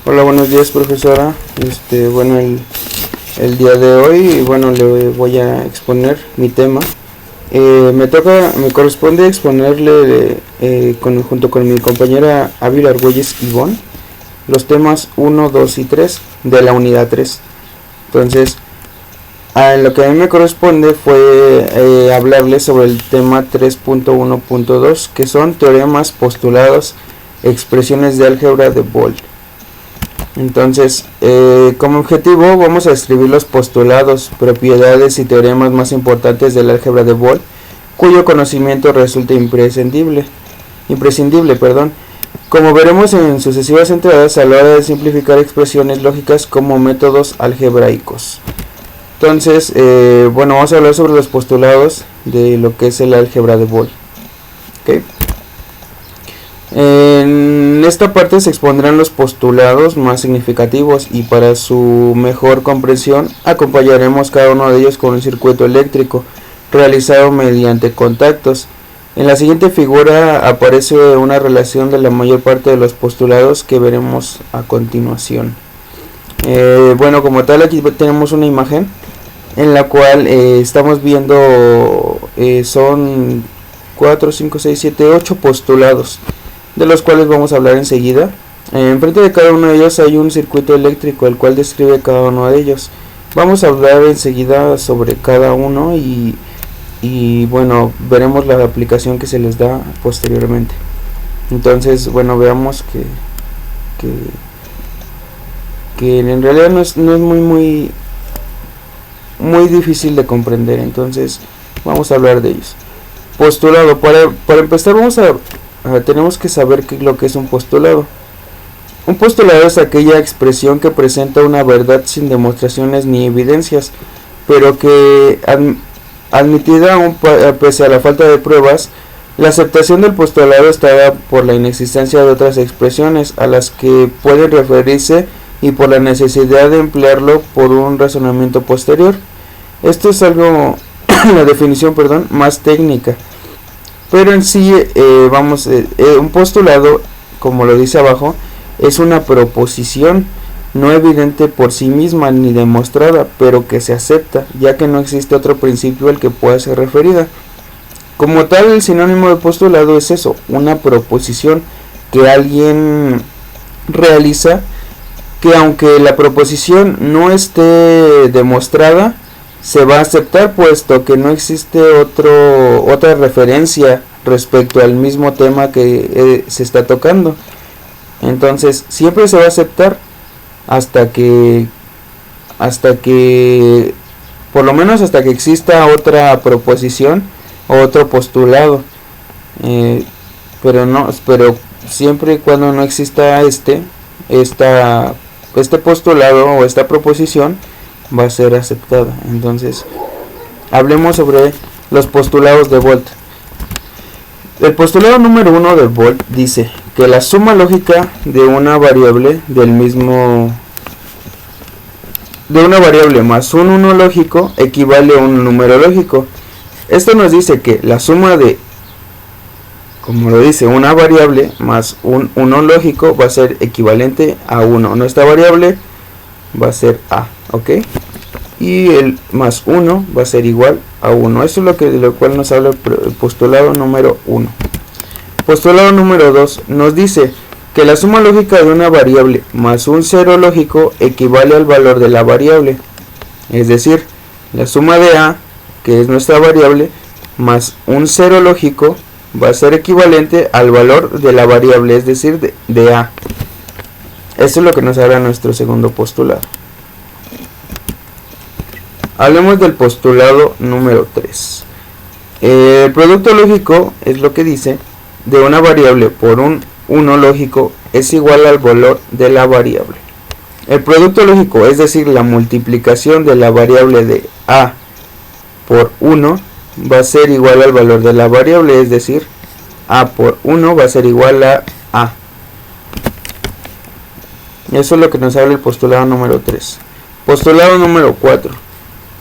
Hola, buenos días, profesora. Bueno, el día de hoy, bueno, le voy a exponer mi tema. Me corresponde exponerle junto con mi compañera Ávila Argüelles Ivonne los temas 1, 2 y 3 de la unidad 3. Entonces, lo que a mí me corresponde fue hablarles sobre el tema 3.1.2, que son teoremas, postulados, expresiones de álgebra de Boole. Entonces, como objetivo vamos a describir los postulados, propiedades y teoremas más importantes del álgebra de Boole, cuyo conocimiento resulta imprescindible. Como veremos en sucesivas entradas a la hora de simplificar expresiones lógicas como métodos algebraicos. Entonces, bueno, vamos a hablar sobre los postulados de lo que es el álgebra de Boole. ¿Okay? En esta parte se expondrán los postulados más significativos y para su mejor comprensión acompañaremos cada uno de ellos con un circuito eléctrico realizado mediante contactos. En la siguiente figura aparece una relación de la mayor parte de los postulados que veremos a continuación. Bueno, como tal, aquí tenemos una imagen en la cual estamos viendo son 4, 5, 6, 7, 8 postulados, de los cuales vamos a hablar enseguida. Enfrente de cada uno de ellos hay un circuito eléctrico, el cual describe cada uno de ellos. Vamos a hablar enseguida sobre cada uno y bueno, veremos la aplicación que se les da posteriormente. Entonces, bueno, veamos que en realidad no es muy difícil de comprender. Entonces, vamos a hablar de ellos. Postulado. Para empezar, tenemos que saber qué es lo que es un postulado. Un postulado es aquella expresión que presenta una verdad sin demostraciones ni evidencias, pero que admitida pese a la falta de pruebas. La aceptación del postulado está dada por la inexistencia de otras expresiones a las que pueden referirse y por la necesidad de emplearlo por un razonamiento posterior. Esto es algo, la definición, más técnica. Pero en sí, un postulado, como lo dice abajo, es una proposición no evidente por sí misma ni demostrada, pero que se acepta, ya que no existe otro principio al que pueda ser referida. Como tal, el sinónimo de postulado es eso, una proposición que alguien realiza, que aunque la proposición no esté demostrada, se va a aceptar, puesto que no existe otra referencia respecto al mismo tema que se está tocando. Entonces siempre se va a aceptar hasta que por lo menos hasta que exista otra proposición o otro postulado, pero siempre y cuando no exista este postulado o esta proposición, va a ser aceptada. Entonces, hablemos sobre los postulados de Boole. El postulado número 1 de Boole dice que la suma lógica de una variable más un 1 lógico equivale a un número lógico. Esto nos dice que la suma de, como lo dice, una variable más un 1 lógico va a ser equivalente a 1. Nuestra variable va a ser a, ¿ok? Y el más 1 va a ser igual a 1. Eso es de lo cual nos habla el postulado número 1. Postulado número 2 nos dice que la suma lógica de una variable más un 0 lógico equivale al valor de la variable. Es decir, la suma de a, que es nuestra variable, más un 0 lógico va a ser equivalente al valor de la variable, es decir, de a. Eso es lo que nos habla nuestro segundo postulado. Hablemos del postulado número 3. El producto lógico es lo que dice de una variable por un 1 lógico es igual al valor de la variable. El producto lógico, es decir, la multiplicación de la variable de a por 1, va a ser igual al valor de la variable, es decir, a por 1 va a ser igual a a. Eso es lo que nos habla el postulado número 3. Postulado número 4.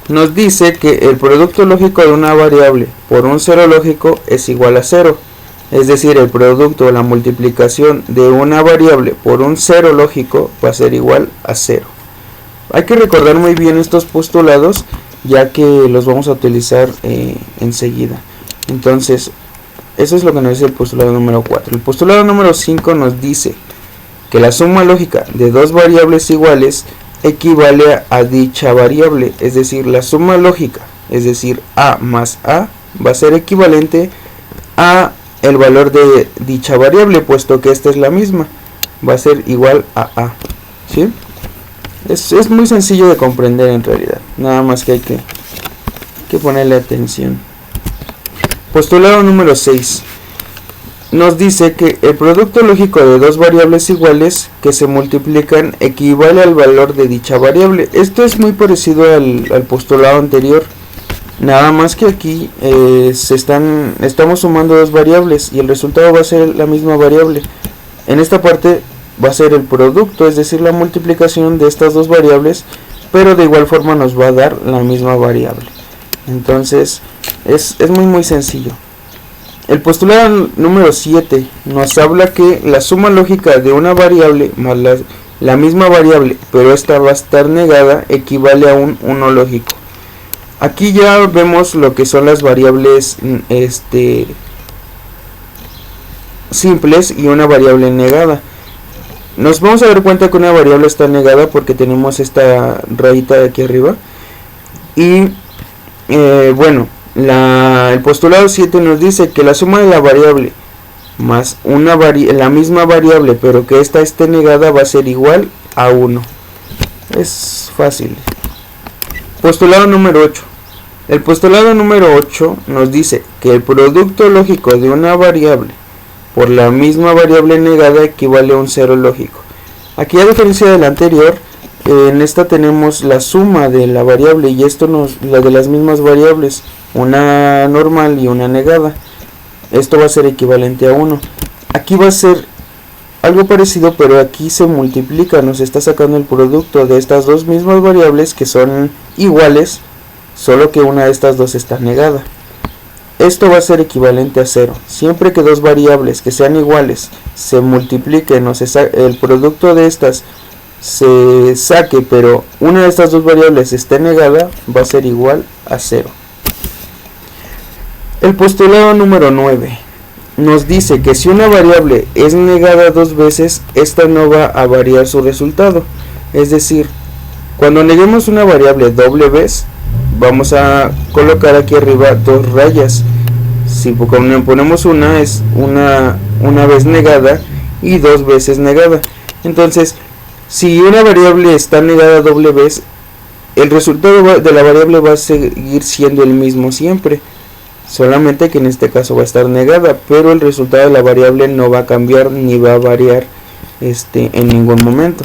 Nos dice que el producto lógico de una variable por un 0 lógico es igual a 0. es decir, el producto o la multiplicación de una variable por un cero lógico va a ser igual a 0. Hay que recordar muy bien estos postulados, ya que los vamos a utilizar enseguida. Entonces, eso es lo que nos dice el postulado número 4. El postulado número 5 nos dice que la suma lógica de dos variables iguales equivale a dicha variable, es decir, la suma lógica, es decir, a más a, va a ser equivalente a el valor de dicha variable, puesto que esta es la misma, va a ser igual a, ¿sí? Es muy sencillo de comprender en realidad, nada más que hay que ponerle atención. Postulado número 6 nos dice que el producto lógico de dos variables iguales que se multiplican equivale al valor de dicha variable. Esto es muy parecido al postulado anterior, nada más que aquí estamos sumando dos variables y el resultado va a ser la misma variable. En esta parte va a ser el producto, es decir, la multiplicación de estas dos variables, pero de igual forma nos va a dar la misma variable. Entonces es muy sencillo. El postulado número 7 nos habla que la suma lógica de una variable más la misma variable, pero esta va a estar negada, equivale a un 1 lógico. Aquí ya vemos lo que son las variables simples y una variable negada. Nos vamos a dar cuenta que una variable está negada porque tenemos esta rayita de aquí arriba. Y bueno, el postulado 7 nos dice que la suma de la variable más la misma variable, pero que esta esté negada, va a ser igual a 1. Es fácil. Postulado número 8. El postulado número 8 nos dice que el producto lógico de una variable por la misma variable negada equivale a un cero lógico. Aquí, a diferencia del anterior, en esta tenemos la suma de la variable y esto la de las mismas variables, una normal y una negada. Esto va a ser equivalente a 1. Aquí va a ser algo parecido, pero aquí se multiplica, nos está sacando el producto de estas dos mismas variables que son iguales, solo que una de estas dos está negada. Esto va a ser equivalente a 0. Siempre que dos variables que sean iguales se multipliquen, el producto de estas se saque, pero una de estas dos variables esté negada, va a ser igual a 0. El postulado número 9 nos dice que si una variable es negada dos veces, esta no va a variar su resultado. Es decir, cuando neguemos una variable doble vez, vamos a colocar aquí arriba dos rayas. Si ponemos una, es una vez negada y dos veces negada. Entonces, si una variable está negada doble vez, el resultado de la variable va a seguir siendo el mismo siempre, solamente que en este caso va a estar negada, pero el resultado de la variable no va a cambiar ni va a variar en ningún momento.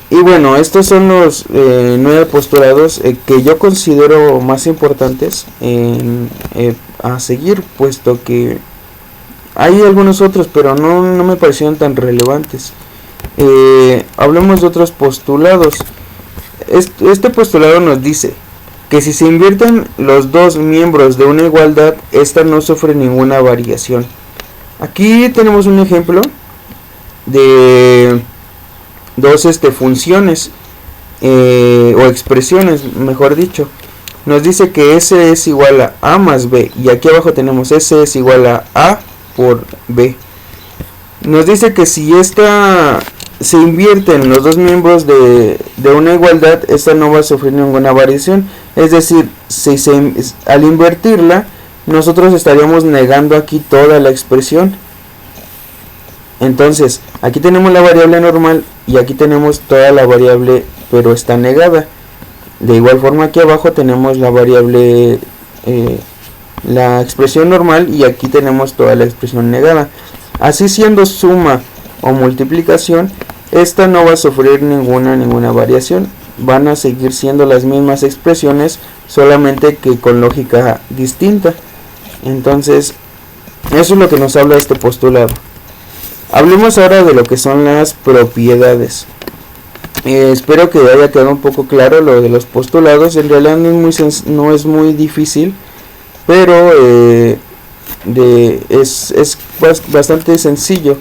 Y bueno, estos son los 9 postulados que yo considero más importantes a seguir, puesto que hay algunos otros, pero no me parecieron tan relevantes. Hablemos de otros postulados. Este postulado nos dice que si se invierten los dos miembros de una igualdad, esta no sufre ninguna variación. Aquí tenemos un ejemplo de dos funciones o expresiones, mejor dicho. Nos dice que S es igual a A más B, y aquí abajo tenemos S es igual a por B. Nos dice que si esta se invierten los dos miembros de una igualdad, esta no va a sufrir ninguna variación. Es decir, al invertirla, nosotros estaríamos negando aquí toda la expresión. Entonces, aquí tenemos la variable normal y aquí tenemos toda la variable, pero está negada. De igual forma, aquí abajo tenemos la variable, la expresión normal, y aquí tenemos toda la expresión negada. Así, siendo suma o multiplicación, esta no va a sufrir ninguna variación. Van a seguir siendo las mismas expresiones, solamente que con lógica distinta. Entonces, eso es lo que nos habla este postulado. Hablemos ahora de lo que son las propiedades. Espero que haya quedado un poco claro lo de los postulados. En realidad no es muy difícil, pero es bastante sencillo,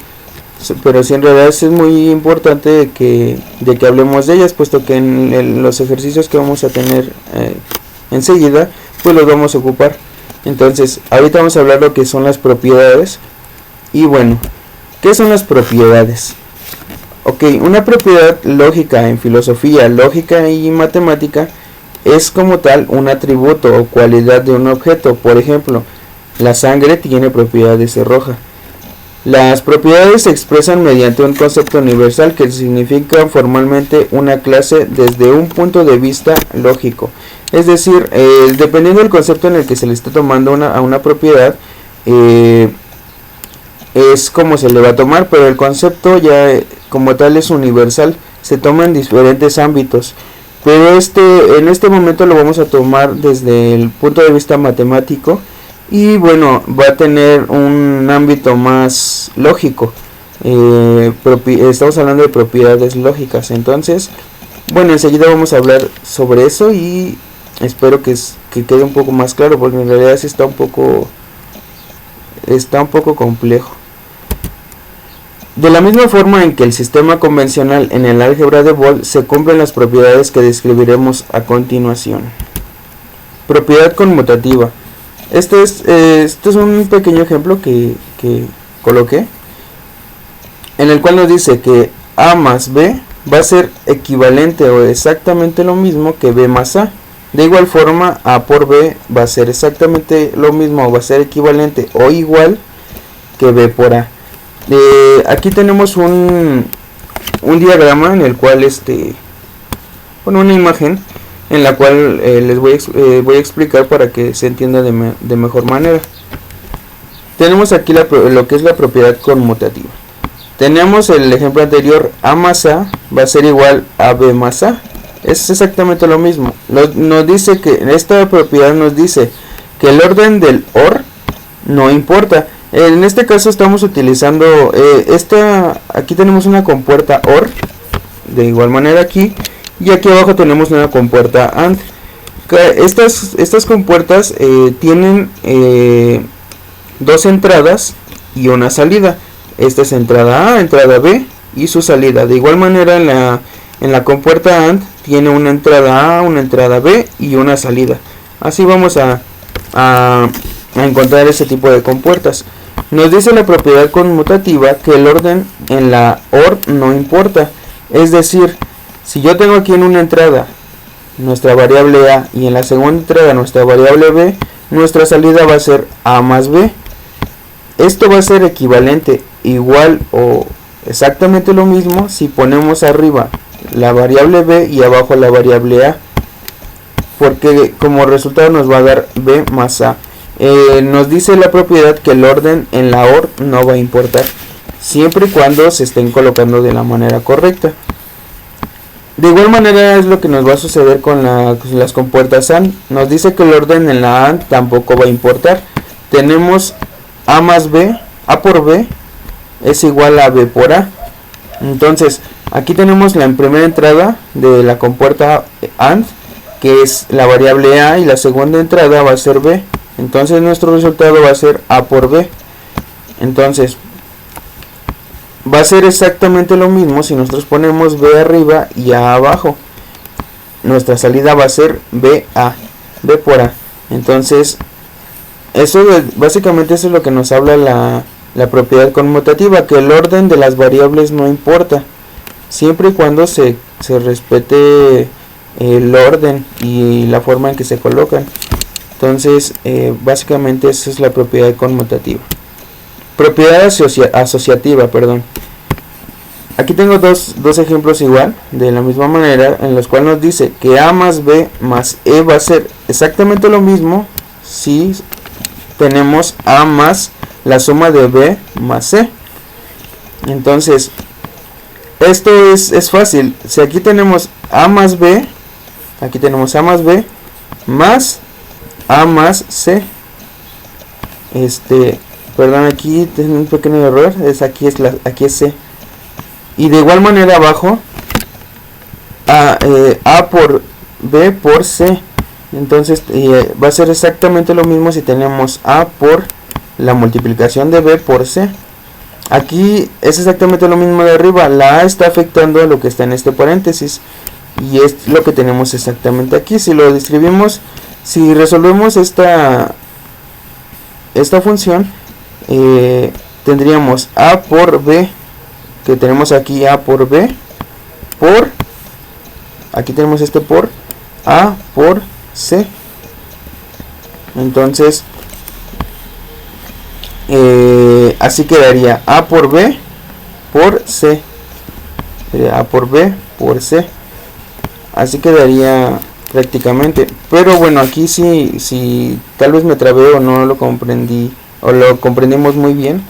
pero si en realidad es muy importante de que hablemos de ellas, puesto que en los ejercicios que vamos a tener enseguida, pues los vamos a ocupar. Entonces, ahorita vamos a hablar lo que son las propiedades. Y bueno, ¿qué son las propiedades? Ok, una propiedad lógica en filosofía, lógica y matemática es como tal un atributo o cualidad de un objeto. Por ejemplo, la sangre tiene propiedad de ser roja. Las propiedades se expresan mediante un concepto universal que significa formalmente una clase desde un punto de vista lógico. Es decir, dependiendo del concepto en el que se le esté tomando a una propiedad, es como se le va a tomar, pero el concepto ya como tal es universal, se toma en diferentes ámbitos. Pero en este momento lo vamos a tomar desde el punto de vista matemático. Y bueno, va a tener un ámbito más lógico. Estamos hablando de propiedades lógicas. Entonces, bueno, enseguida vamos a hablar sobre eso y espero que quede un poco más claro, porque en realidad sí está un poco complejo. De la misma forma en que el sistema convencional en el álgebra de Boole se cumplen las propiedades que describiremos a continuación. Propiedad conmutativa. Este es un pequeño ejemplo que coloqué, en el cual nos dice que A más B va a ser equivalente o exactamente lo mismo que B más A. De igual forma, A por B va a ser exactamente lo mismo o va a ser equivalente o igual que B por A. Aquí tenemos un diagrama en el cual una imagen en la cual les voy a explicar para que se entienda de mejor manera. Tenemos aquí lo que es la propiedad conmutativa. Tenemos el ejemplo anterior, A más A va a ser igual a B más A. Es exactamente lo mismo. Nos dice que esta propiedad nos dice que el orden del OR no importa. En este caso estamos utilizando aquí tenemos una compuerta OR, de igual manera aquí. Y aquí abajo tenemos una compuerta AND. Estas compuertas tienen dos entradas y una salida. Esta es entrada A, entrada B y su salida. De igual manera en la compuerta AND tiene una entrada A, una entrada B y una salida. Así vamos a encontrar ese tipo de compuertas. Nos dice la propiedad conmutativa que el orden en la OR no importa. Es decir, si yo tengo aquí en una entrada nuestra variable A y en la segunda entrada nuestra variable B, nuestra salida va a ser A más B. Esto va a ser equivalente, igual o exactamente lo mismo si ponemos arriba la variable B y abajo la variable A, porque como resultado nos va a dar B más A. Nos dice la propiedad que el orden en la OR no va a importar, siempre y cuando se estén colocando de la manera correcta. De igual manera es lo que nos va a suceder con las compuertas AND. Nos dice que el orden en la AND tampoco va a importar. Tenemos A más B, A por B es igual a B por A. Entonces aquí tenemos la primera entrada de la compuerta AND, que es la variable A, y la segunda entrada va a ser B. Entonces nuestro resultado va a ser A por B. Entonces va a ser exactamente lo mismo si nosotros ponemos B arriba y A abajo. Nuestra salida va a ser B por A. Entonces básicamente eso es lo que nos habla la propiedad conmutativa, que el orden de las variables no importa, siempre y cuando se respete el orden y la forma en que se colocan. Entonces básicamente esa es la propiedad conmutativa. Propiedad asociativa, perdón. Aquí tengo dos ejemplos igual, de la misma manera, en los cuales nos dice que A más B más E va a ser exactamente lo mismo si tenemos A más la suma de B más C. Entonces esto es fácil. Si aquí tenemos A más B, aquí tenemos A más B más A más C. Perdón, aquí tengo un pequeño error, aquí es C. Y de igual manera abajo A por B por C. Entonces va a ser exactamente lo mismo si tenemos A por la multiplicación de B por C. Aquí es exactamente lo mismo de arriba, la A está afectando a lo que está en este paréntesis y es lo que tenemos exactamente aquí. Si lo describimos, si resolvemos esta función, tendríamos A por B, que tenemos aquí A por B, por, aquí tenemos este por, A por C. Entonces así quedaría A por B por C, sería A por B por C, así quedaría prácticamente. Pero bueno, aquí si tal vez me trabé o no lo comprendí o lo comprendimos muy bien,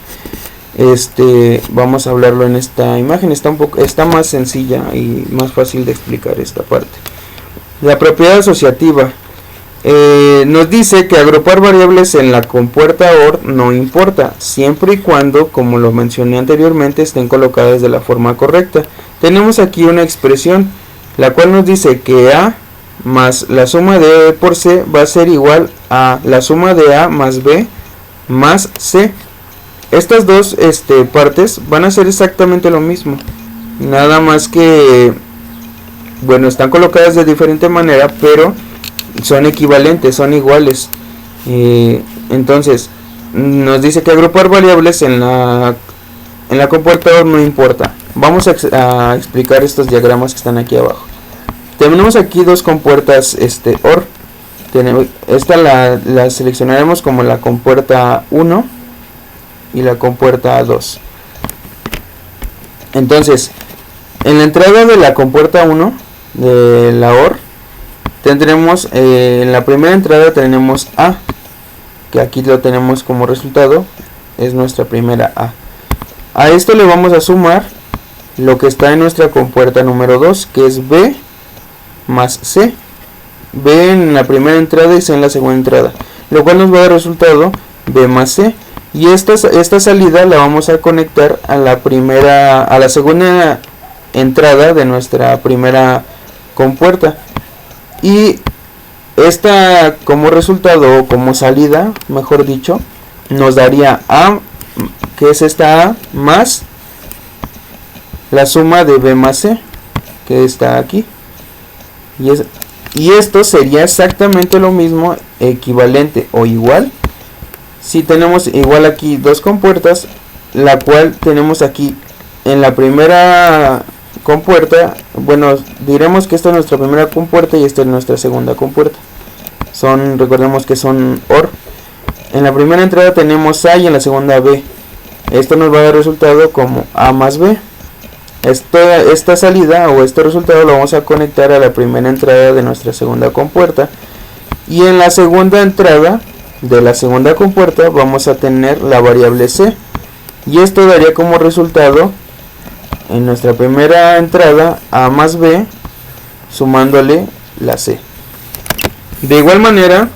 vamos a hablarlo en esta imagen. Está más sencilla y más fácil de explicar esta parte. La propiedad asociativa nos dice que agrupar variables en la compuerta OR no importa, siempre y cuando, como lo mencioné anteriormente, estén colocadas de la forma correcta. Tenemos aquí una expresión, la cual nos dice que A más la suma de B por C va a ser igual a la suma de A más B más C. Estas dos partes van a ser exactamente lo mismo, nada más que, bueno, están colocadas de diferente manera, pero son equivalentes, son iguales. Entonces nos dice que agrupar variables en la compuerta OR no importa. Vamos a explicar estos diagramas que están aquí abajo. Tenemos aquí dos compuertas OR. Esta la seleccionaremos como la compuerta 1 y la compuerta 2. Entonces, en la entrada de la compuerta 1 de la OR tendremos, en la primera entrada tenemos A, que aquí lo tenemos como resultado, es nuestra primera A. A esto le vamos a sumar lo que está en nuestra compuerta número 2, que es B más C. B en la primera entrada y C en la segunda entrada, lo cual nos va a dar resultado B más C. Y esta salida la vamos a conectar a la segunda entrada de nuestra primera compuerta. Y esta como resultado o como salida, mejor dicho, nos daría A, que es esta A, más la suma de B más C, que está aquí. Y esto sería exactamente lo mismo, equivalente o igual, si tenemos igual aquí dos compuertas, la cual tenemos aquí en la primera compuerta. Bueno, diremos que esta es nuestra primera compuerta y esta es nuestra segunda compuerta. Recordemos que son OR. En la primera entrada tenemos A y en la segunda B. Esto nos va a dar resultado como A más B. Esta salida o este resultado lo vamos a conectar a la primera entrada de nuestra segunda compuerta. Y en la segunda entrada de la segunda compuerta vamos a tener la variable C. Y esto daría como resultado en nuestra primera entrada A más B sumándole la C. De igual manera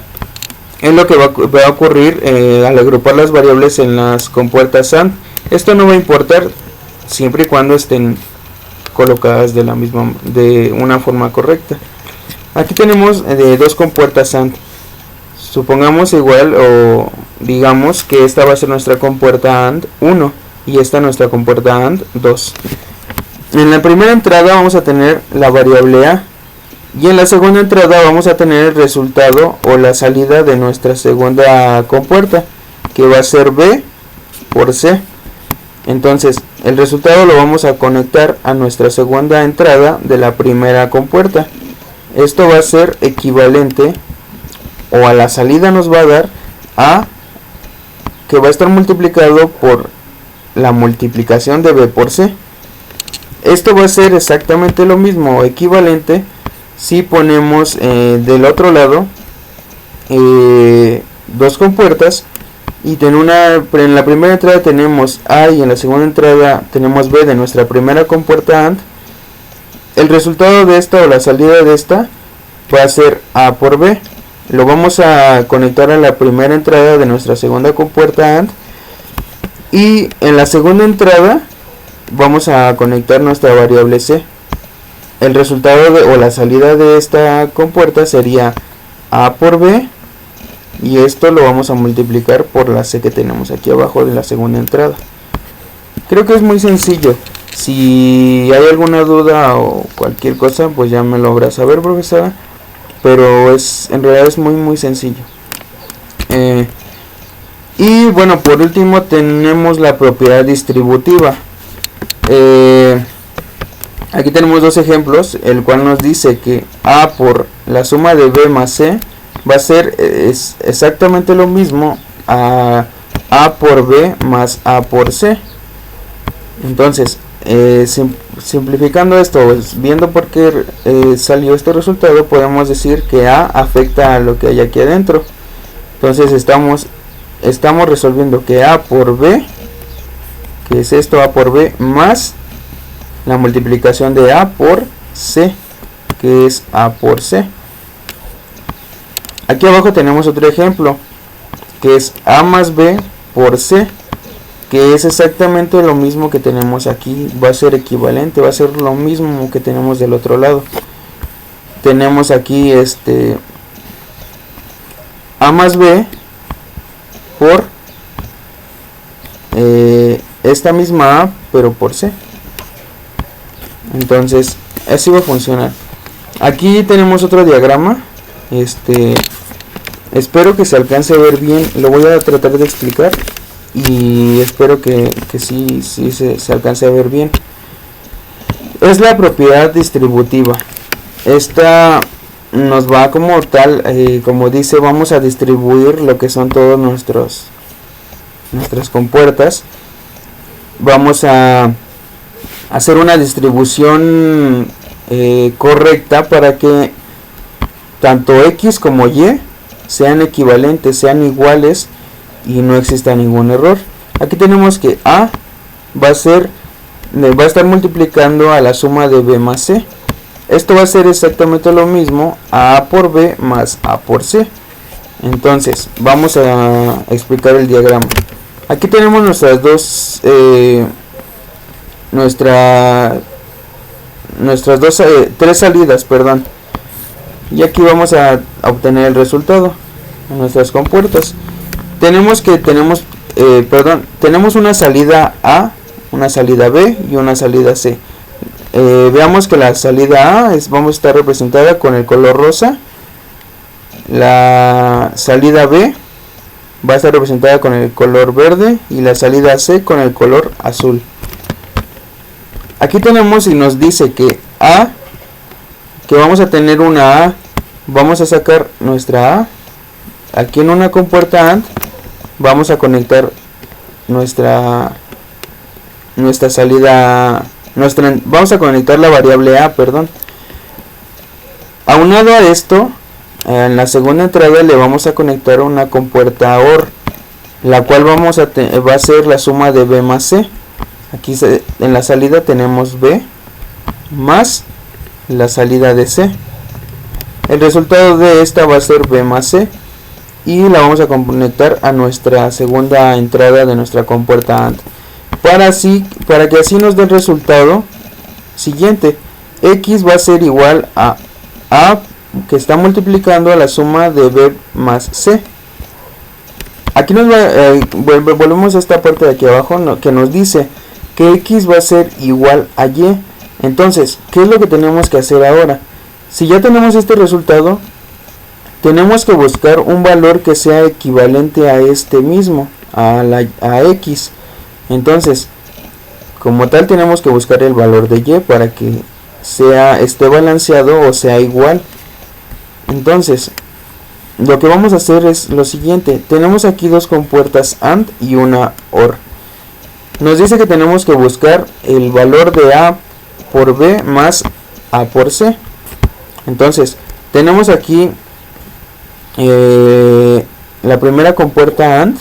es lo que va a ocurrir al agrupar las variables en las compuertas AND. Esto no va a importar siempre y cuando estén colocadas de una forma correcta. Aquí tenemos dos compuertas AND. Supongamos igual o digamos que esta va a ser nuestra compuerta AND 1 y esta nuestra compuerta AND 2. En la primera entrada vamos a tener la variable A y en la segunda entrada vamos a tener el resultado o la salida de nuestra segunda compuerta, que va a ser B por C. Entonces el resultado lo vamos a conectar a nuestra segunda entrada de la primera compuerta. Esto va a ser equivalente, o a la salida nos va a dar A, que va a estar multiplicado por la multiplicación de B por C. Esto va a ser exactamente lo mismo, equivalente, si ponemos del otro lado dos compuertas y en la primera entrada tenemos A y en la segunda entrada tenemos B de nuestra primera compuerta AND. El resultado de esta o la salida de esta va a ser A por B. Lo vamos a conectar a la primera entrada de nuestra segunda compuerta AND y en la segunda entrada vamos a conectar nuestra variable C. El resultado o la salida de esta compuerta sería A por B y esto lo vamos a multiplicar por la C que tenemos aquí abajo de la segunda entrada. Creo que es muy sencillo. Si hay alguna duda o cualquier cosa, pues ya me lo habrá saber, profesora, pero en realidad es muy sencillo. Y bueno, por último tenemos la propiedad distributiva. Aquí tenemos dos ejemplos, el cual nos dice que A por la suma de B más C va a ser exactamente lo mismo a A por B más A por C. Entonces, simplificando esto, viendo por qué salió este resultado, podemos decir que A afecta a lo que hay aquí adentro. Entonces estamos resolviendo que A por B, que es esto, A por B, más la multiplicación de A por C, que es A por C. Aquí abajo tenemos otro ejemplo, que es A más B por C, que es exactamente lo mismo que tenemos aquí. Va a ser equivalente, va a ser lo mismo que tenemos del otro lado. Tenemos aquí A más B por esta misma A, pero por C. Entonces así va a funcionar. Aquí tenemos otro diagrama. Espero que se alcance a ver bien. Lo voy a tratar de explicar y espero que sí se alcance a ver bien. Es la propiedad distributiva. Esta nos va como tal, como dice, vamos a distribuir lo que son todos nuestras compuertas. Vamos a hacer una distribución correcta para que tanto X como Y sean equivalentes, sean iguales y no exista ningún error. Aquí tenemos que A va a estar multiplicando a la suma de B más C. Esto va a ser exactamente lo mismo a A por B más A por C. Entonces vamos a explicar el diagrama. Aquí tenemos nuestras tres salidas, perdón, y aquí vamos a obtener el resultado en nuestras compuertas. Tenemos una salida A, una salida B y una salida C. Veamos que la salida A vamos a estar representada con el color rosa. La salida B va a estar representada con el color verde y la salida C con el color azul. Aquí tenemos y nos dice que vamos a tener una A, vamos a sacar nuestra A. Aquí en una compuerta AND vamos a conectar nuestra salida, vamos a conectar la variable A, perdón. Aunado a esto, en la segunda entrada le vamos a conectar una compuerta OR, la cual va a ser la suma de B más C. Aquí en la salida tenemos B más la salida de C. El resultado de esta va a ser B más C y la vamos a conectar a nuestra segunda entrada de nuestra compuerta AND, para que así nos dé el resultado siguiente. X va a ser igual a A, que está multiplicando a la suma de B más C. Aquí volvemos a esta parte de aquí abajo, que nos dice que X va a ser igual a Y. Entonces, ¿qué es lo que tenemos que hacer ahora? Si ya tenemos este resultado, tenemos que buscar un valor que sea equivalente a este mismo, a X. Entonces, como tal, tenemos que buscar el valor de Y para que esté balanceado o sea igual. Entonces, lo que vamos a hacer es lo siguiente. Tenemos aquí dos compuertas AND y una OR. Nos dice que tenemos que buscar el valor de A por B más A por C. Entonces, tenemos aquí la primera compuerta AND,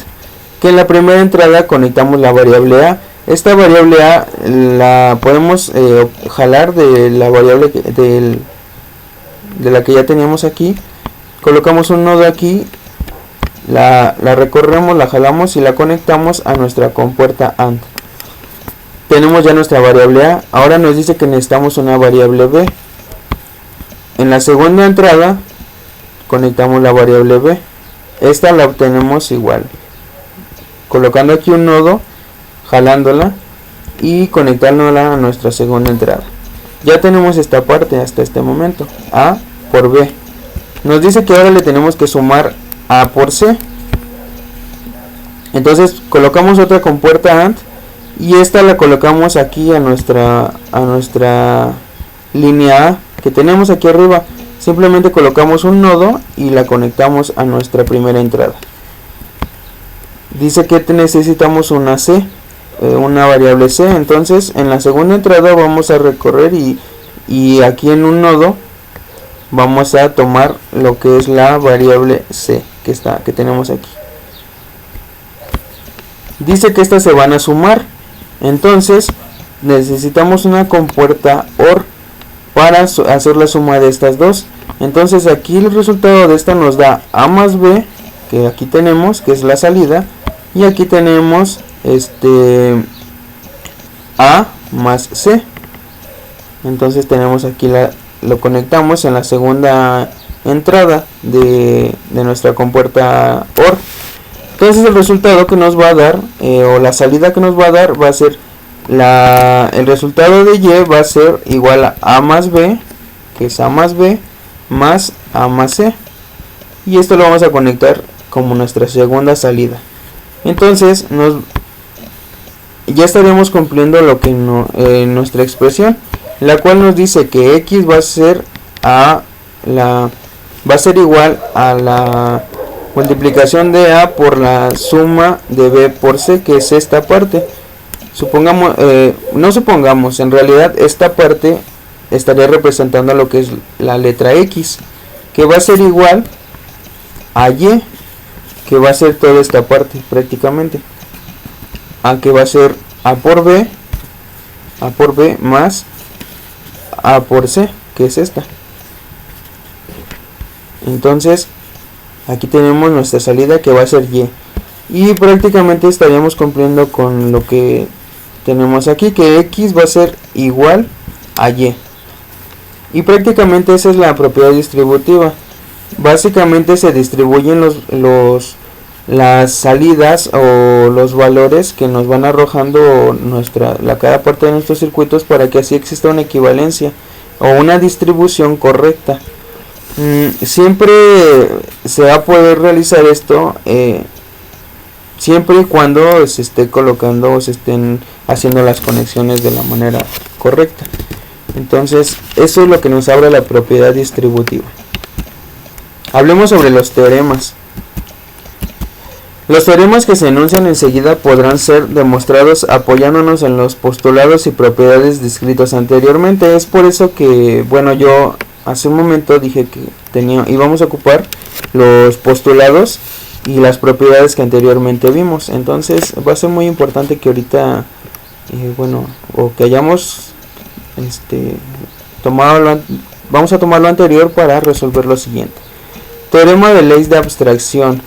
que en la primera entrada conectamos la variable A. Esta variable A la podemos jalar de la variable de la que ya teníamos aquí. Colocamos un nodo aquí, la recorremos, la jalamos y la conectamos a nuestra compuerta AND. Tenemos ya nuestra variable A. Ahora nos dice que necesitamos una variable B. En la segunda entrada conectamos la variable B esta la obtenemos igual, colocando aquí un nodo, jalándola y conectándola a nuestra segunda entrada. Ya tenemos esta parte hasta este momento, A por B. Nos dice que ahora le tenemos que sumar A por C. Entonces colocamos otra compuerta AND y esta la colocamos aquí a nuestra línea A que tenemos aquí arriba. Simplemente colocamos un nodo y la conectamos a nuestra primera entrada. Dice que necesitamos una C, una variable C. Entonces en la segunda entrada vamos a recorrer y aquí en un nodo vamos a tomar lo que es la variable C que tenemos aquí. Dice que estas se van a sumar, entonces necesitamos una compuerta OR para hacer la suma de estas dos. Entonces aquí el resultado de esta nos da A más B, que aquí tenemos, que es la salida, y aquí tenemos A más C. Entonces tenemos aquí lo conectamos en la segunda entrada de nuestra compuerta OR. Entonces el resultado que nos va a dar, o la salida que nos va a dar, va a ser el resultado de Y va a ser igual a A más B, que es A más B, más A más C. Y esto lo vamos a conectar como nuestra segunda salida. Entonces ya estaríamos cumpliendo lo que nuestra expresión, la cual nos dice que X va a ser igual a la multiplicación de A por la suma de B por C, que es esta parte. En realidad esta parte estaría representando lo que es la letra X, que va a ser igual a Y, que va a ser toda esta parte prácticamente, a que va a ser A por B más A por C, que es esta. Entonces aquí tenemos nuestra salida, que va a ser Y, y prácticamente estaríamos cumpliendo con lo que tenemos aquí, que X va a ser igual a Y. Y prácticamente esa es la propiedad distributiva. Básicamente se distribuyen las salidas o los valores que nos van arrojando cada parte de nuestros circuitos, para que así exista una equivalencia o una distribución correcta. Siempre se va a poder realizar esto siempre y cuando se esté colocando o se estén haciendo las conexiones de la manera correcta. Entonces eso es lo que nos abre la propiedad distributiva. Hablemos sobre los teoremas. Los teoremas que se enuncian enseguida podrán ser demostrados apoyándonos en los postulados y propiedades descritos anteriormente. Es por eso que, bueno, yo hace un momento dije que íbamos a ocupar los postulados y las propiedades que anteriormente vimos. Entonces va a ser muy importante que ahorita, o que hayamos vamos a tomar lo anterior para resolver lo siguiente. Teorema de ley de abstracción.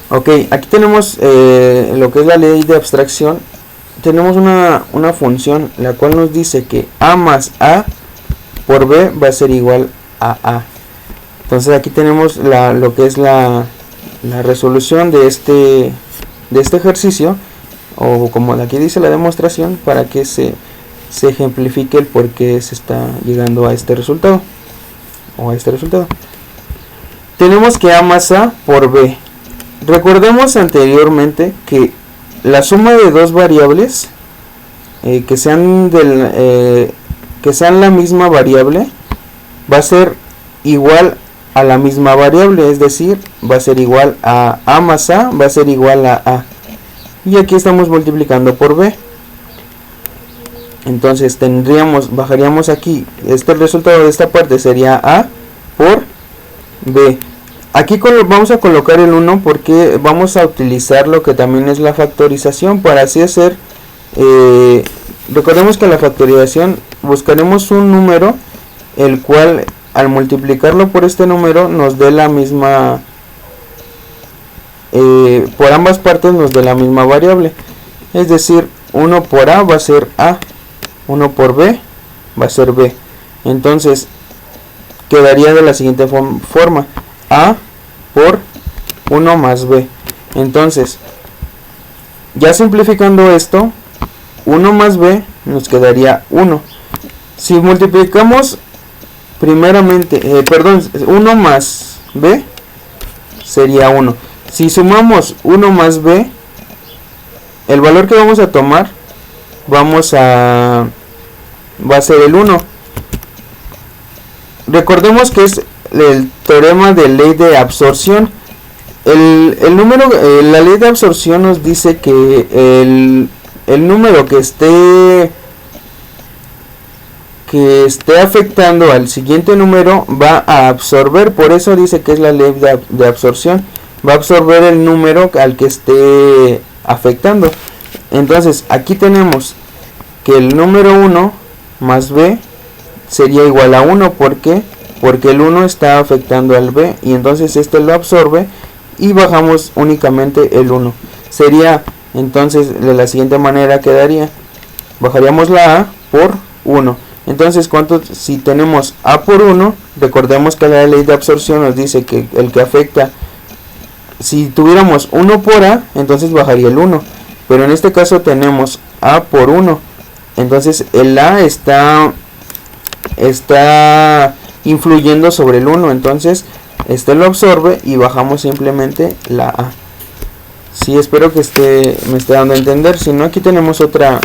Ok, aquí tenemos lo que es la ley de abstracción. Tenemos una función la cual nos dice que A más A por B va a ser igual a A. Entonces aquí tenemos lo que es la resolución de este ejercicio, o como aquí dice la demostración, para que se ejemplifique el por qué se está llegando a este resultado, Tenemos que A más A por B. Recordemos anteriormente que la suma de dos variables que sean la misma variable va a ser igual a la misma variable, es decir, va a ser igual a A más A, va a ser igual a A. Y aquí estamos multiplicando por B. Entonces bajaríamos aquí, el resultado de esta parte sería A por B. Aquí vamos a colocar el 1 porque vamos a utilizar lo que también es la factorización para así hacer. Recordemos que la factorización buscaremos un número el cual al multiplicarlo por este número nos dé la misma, por ambas partes nos dé la misma variable. Es decir, 1 por A va a ser A, 1 por B va a ser B. Entonces quedaría de la siguiente forma: A por 1 más b. Entonces, ya simplificando esto, 1 más b nos quedaría 1. Si multiplicamos primeramente, 1 más b sería 1. Si sumamos 1 más b, el valor que vamos a tomar va a ser el 1. Recordemos que es el teorema de ley de absorción. La ley de absorción nos dice que el número que esté afectando al siguiente número va a absorber. Por eso dice que es la ley de absorción. Va a absorber el número al que esté afectando. Entonces aquí tenemos que el número 1 más b sería igual a 1. ¿Por qué? Porque el 1 está afectando al b y entonces este lo absorbe y bajamos únicamente el 1. Sería entonces de la siguiente manera quedaría. Bajaríamos la a por 1. Entonces, si tenemos a por 1, recordemos que la ley de absorción nos dice que el que afecta, si tuviéramos 1 por a, entonces bajaría el 1. Pero en este caso tenemos a por 1. Entonces el a está influyendo sobre el 1. Entonces este lo absorbe y bajamos simplemente la a. Sí, espero que me esté dando a entender. Si no, aquí tenemos otro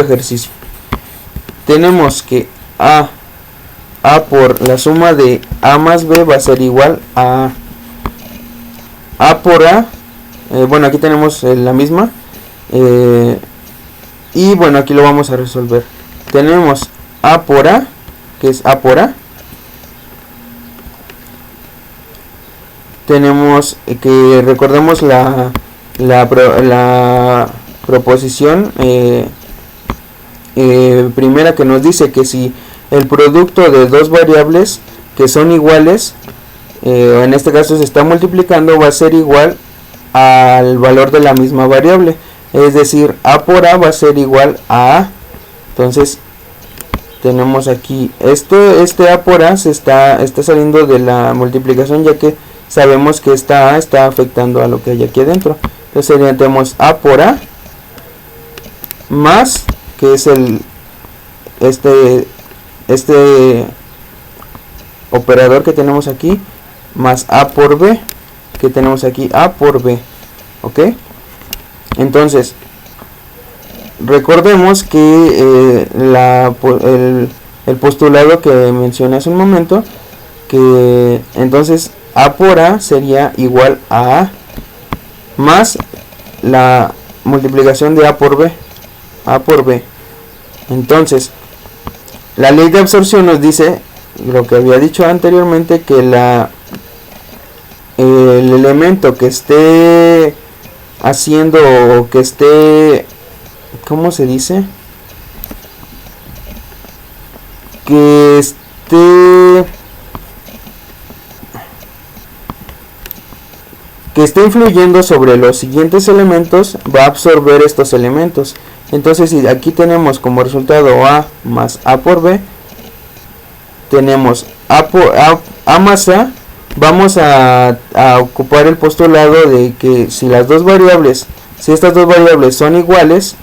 ejercicio. Tenemos que a por la suma de a más b va a ser igual a por a. Bueno, aquí tenemos la misma. Y bueno, aquí lo vamos a resolver. Tenemos a por a, que es a por a. Tenemos que recordemos la proposición primera, que nos dice que si el producto de dos variables que son iguales, en este caso se está multiplicando, va a ser igual al valor de la misma variable. Es decir, a por a va a ser igual a a. Entonces tenemos aquí este a por a está saliendo de la multiplicación, ya que sabemos que esta a está afectando a lo que hay aquí adentro. Entonces tenemos a por a más, que es este operador que tenemos aquí, más a por b, que tenemos aquí a por b. ¿Ok? Entonces recordemos que el postulado que mencioné hace un momento, que entonces a por a sería igual a a más la multiplicación de a por b. Entonces la ley de absorción nos dice lo que había dicho anteriormente, que el elemento que esté haciendo, o que esté, ¿cómo se dice? Que esté influyendo sobre los siguientes elementos, va a absorber estos elementos. Entonces, si aquí tenemos como resultado a más a por b, tenemos a más a, vamos a ocupar el postulado de que si estas dos variables son iguales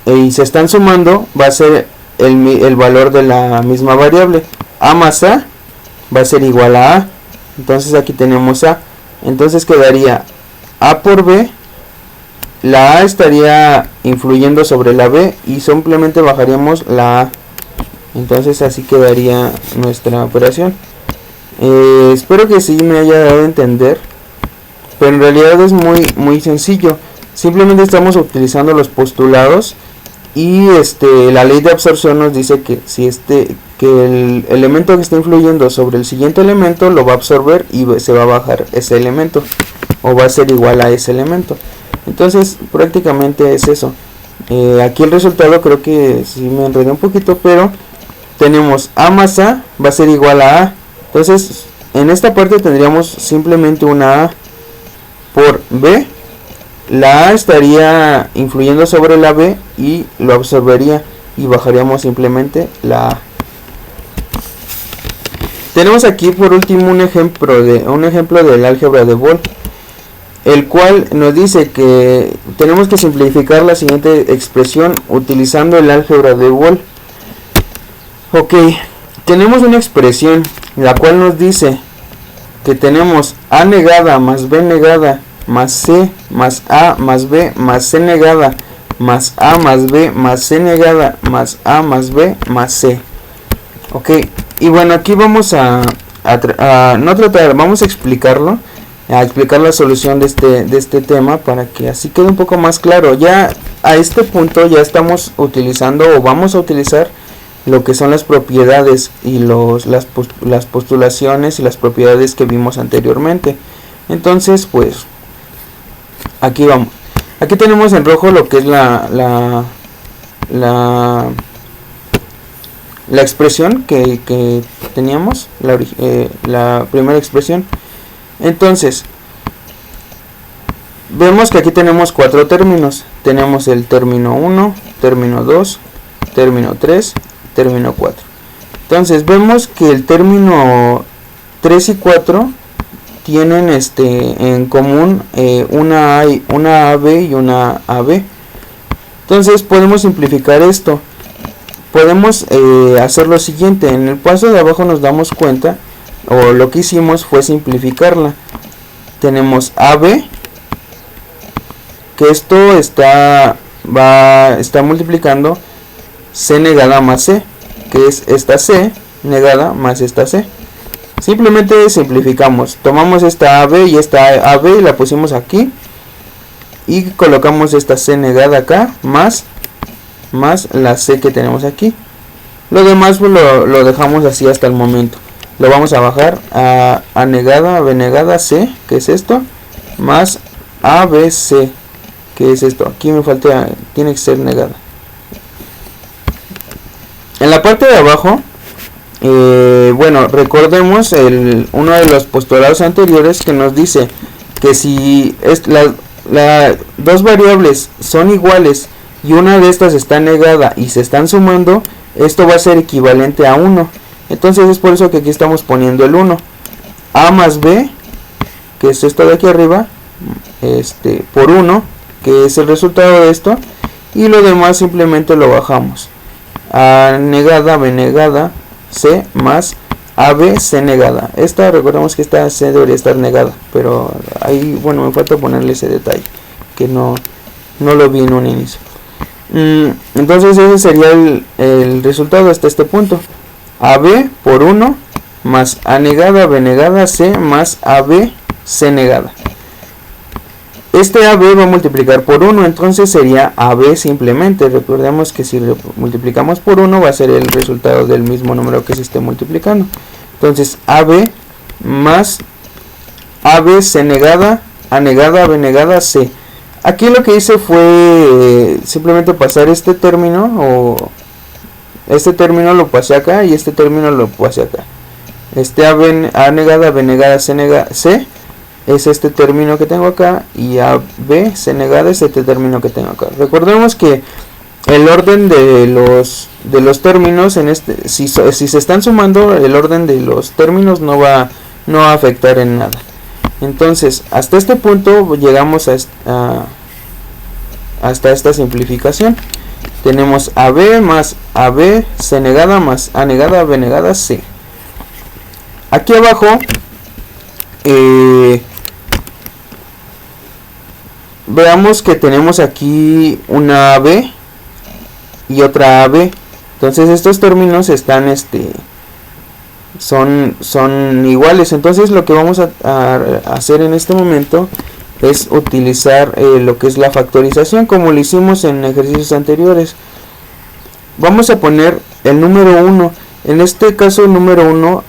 y se están sumando, va a ser el valor de la misma variable. A más a va a ser igual a a. Entonces aquí tenemos a. Entonces quedaría a por b. La a estaría influyendo sobre la b y simplemente bajaríamos la a. Entonces así quedaría nuestra operación. Espero que sí me haya dado a entender, pero en realidad es muy sencillo. Simplemente estamos utilizando los postulados y la ley de absorción nos dice que que el elemento que está influyendo sobre el siguiente elemento lo va a absorber y se va a bajar ese elemento, o va a ser igual a ese elemento. Entonces prácticamente es eso. Aquí el resultado creo que sí me enredé un poquito, pero tenemos a más a va a ser igual a a. Entonces en esta parte tendríamos simplemente una a por b. La a estaría influyendo sobre la b y lo absorbería y bajaríamos simplemente la a. Tenemos aquí por último un ejemplo del álgebra de Boole, el cual nos dice que tenemos que simplificar la siguiente expresión utilizando el álgebra de Boole. Ok, tenemos una expresión la cual nos dice que tenemos a negada más b negada más c más a más b más c negada más a más b más c negada más a más b más c. Ok, y bueno, aquí vamos vamos a explicarlo, a explicar la solución de este tema para que así quede un poco más claro. Ya a este punto ya estamos utilizando o vamos a utilizar lo que son las propiedades y las postulaciones y las propiedades que vimos anteriormente. Entonces, pues aquí vamos. Aquí tenemos en rojo lo que es la expresión que teníamos, la primera expresión. Entonces, vemos que aquí tenemos 4 términos. Tenemos el término 1, término 2, término 3, término 4. Entonces, vemos que el término 3 y 4 tienen en común una AB y una AB. Entonces, podemos simplificar esto. Podemos hacer lo siguiente. En el paso de abajo nos damos cuenta, o lo que hicimos fue simplificarla. Tenemos AB, que esto está multiplicando C negada más C, que es esta C negada más esta C. Simplemente simplificamos, tomamos esta AB y esta AB y la pusimos aquí y colocamos esta C negada acá más la C que tenemos aquí. Lo demás pues, lo dejamos así hasta el momento. Lo vamos a bajar a A negada, B negada, C, que es esto, más ABC, que es esto. Aquí me falta, tiene que ser negada. En la parte de abajo, bueno, recordemos uno de los postulados anteriores que nos dice que si dos variables son iguales y una de estas está negada y se están sumando, esto va a ser equivalente a 1. Entonces es por eso que aquí estamos poniendo el 1. A más B, que es esto de aquí arriba, por 1, que es el resultado de esto, y lo demás simplemente lo bajamos. A negada, B negada, C más AB, C negada. Esta, recordemos que esta C debería estar negada, pero ahí, bueno, me falta ponerle ese detalle, que no lo vi en un inicio. Entonces ese sería el resultado hasta este punto. AB por 1 más A negada, B negada, C más AB, C negada. Este AB va a multiplicar por 1, entonces sería AB simplemente. Recordemos que si multiplicamos por 1 va a ser el resultado del mismo número que se esté multiplicando. Entonces AB más AB, C negada, A negada, B negada, C. Aquí lo que hice fue simplemente pasar este término, o este término lo pasé acá y este término lo pasé acá. A negada, B negada, C negada, C es este término que tengo acá, y AB, C negada es este término que tengo acá. Recordemos que el orden de los términos si se están sumando, el orden de los términos no va a afectar en nada. Entonces, hasta este punto llegamos hasta esta simplificación. Tenemos AB más AB, C negada más A negada, B negada, C. Aquí abajo veamos que tenemos aquí una AB y otra AB. Entonces estos términos están son iguales. Entonces lo que vamos a hacer en este momento es utilizar lo que es la factorización, como lo hicimos en ejercicios anteriores. Vamos a poner el número 1. En este caso el número 1,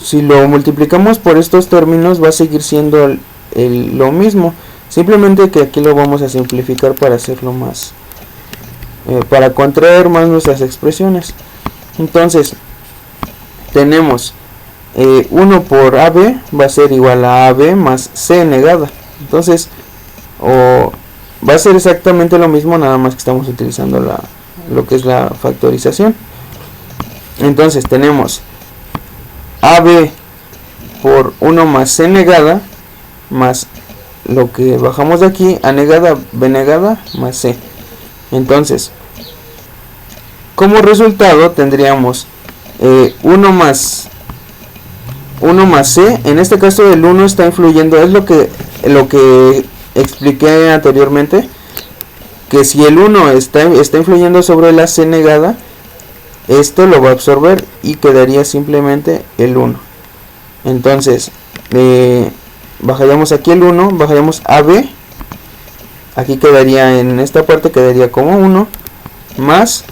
si lo multiplicamos por estos términos va a seguir siendo lo mismo, simplemente que aquí lo vamos a simplificar para hacerlo más, para contraer más nuestras expresiones. Entonces tenemos 1 por AB va a ser igual a AB más C negada. Entonces va a ser exactamente lo mismo, nada más que estamos utilizando lo que es la factorización. Entonces tenemos AB por 1 más C negada, más lo que bajamos de aquí, A negada, B negada, más C. Entonces, como resultado tendríamos 1 más C. En este caso el 1 está influyendo, es lo que expliqué anteriormente, que si el 1 está influyendo sobre la C negada, esto lo va a absorber y quedaría simplemente el 1. Entonces bajaríamos aquí el 1, bajaríamos AB, aquí quedaría, en esta parte quedaría como 1 más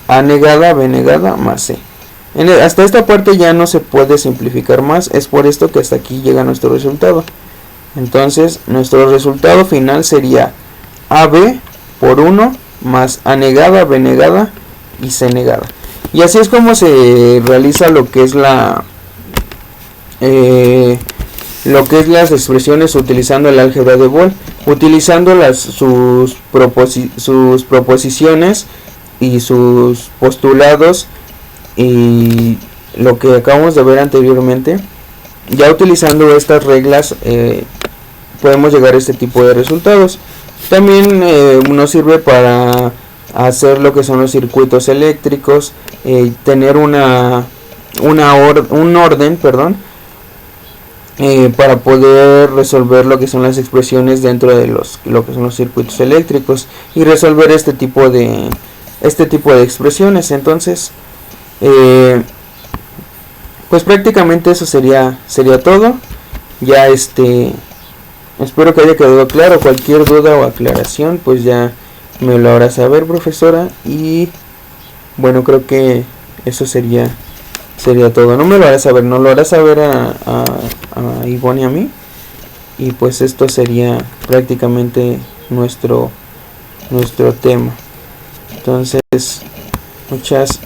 A negada, B negada, más C. Hasta esta parte ya no se puede simplificar más, es por esto que hasta aquí llega nuestro resultado. Entonces nuestro resultado final sería AB por 1 más A negada, B negada y C negada. Y así es como se realiza lo que es las expresiones utilizando el álgebra de Boole, utilizando sus proposiciones y sus postulados y lo que acabamos de ver anteriormente. Ya utilizando estas reglas podemos llegar a este tipo de resultados. También nos sirve para hacer lo que son los circuitos eléctricos, tener un orden, para poder resolver lo que son las expresiones dentro de lo que son los circuitos eléctricos y resolver este tipo de expresiones. Entonces pues prácticamente eso sería todo. Ya espero que haya quedado claro. Cualquier duda o aclaración pues ya me lo hará saber, profesora. Y bueno, creo que eso sería todo. No me lo hará saber, no lo hará saber a Ivonne y a mí. Y pues esto sería prácticamente nuestro tema. Entonces, muchas